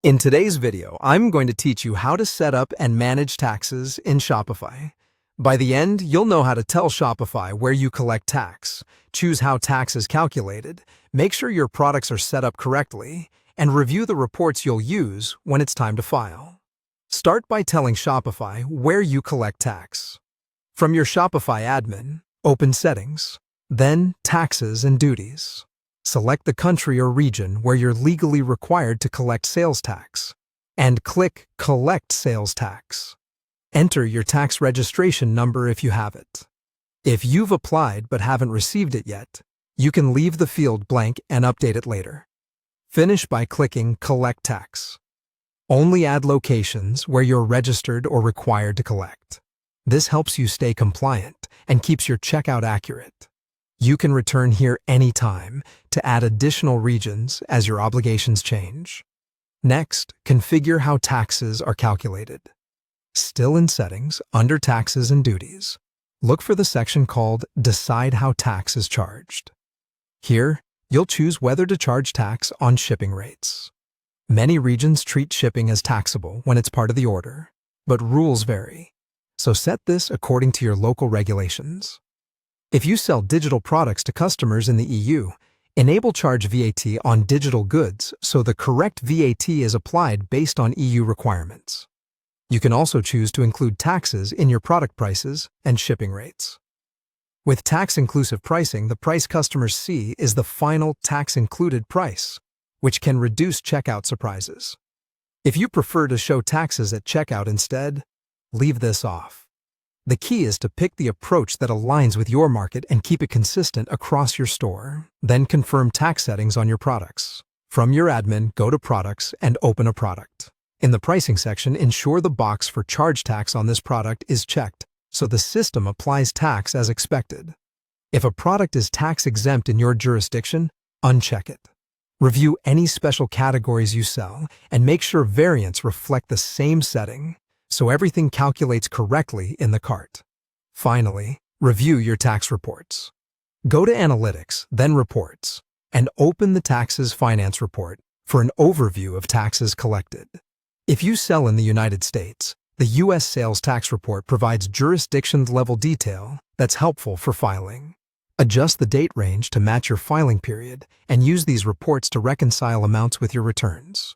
In today's video, I'm going to teach you how to set up and manage taxes in Shopify. By the end, you'll know how to tell Shopify where you collect tax, choose how tax is calculated, make sure your products are set up correctly, and review the reports you'll use when it's time to file. Start by telling Shopify where you collect tax. From your Shopify admin, open Settings, then Taxes and Duties. Select the country or region where you're legally required to collect sales tax, and click Collect Sales Tax. Enter your tax registration number if you have it. If you've applied but haven't received it yet, you can leave the field blank and update it later. Finish by clicking Collect Tax. Only add locations where you're registered or required to collect. This helps you stay compliant and keeps your checkout accurate. You can return here anytime to add additional regions as your obligations change. Next, configure how taxes are calculated. Still in Settings, under Taxes and Duties, look for the section called Decide How Tax is Charged. Here, you'll choose whether to charge tax on shipping rates. Many regions treat shipping as taxable when it's part of the order, but rules vary, so set this according to your local regulations. If you sell digital products to customers in the EU, enable Charge VAT on digital goods so the correct VAT is applied based on EU requirements. You can also choose to include taxes in your product prices and shipping rates. With tax-inclusive pricing, the price customers see is the final tax-included price, which can reduce checkout surprises. If you prefer to show taxes at checkout instead, leave this off. The key is to pick the approach that aligns with your market and keep it consistent across your store. Then confirm tax settings on your products. From your admin, go to Products and open a product. In the pricing section, ensure the box for charge tax on this product is checked, so the system applies tax as expected. If a product is tax exempt in your jurisdiction, uncheck it. Review any special categories you sell and make sure variants reflect the same setting, so everything calculates correctly in the cart. Finally, review your tax reports. Go to Analytics, then Reports, and open the Taxes Finance Report for an overview of taxes collected. If you sell in the United States, the U.S. Sales Tax Report provides jurisdiction-level detail that's helpful for filing. Adjust the date range to match your filing period and use these reports to reconcile amounts with your returns.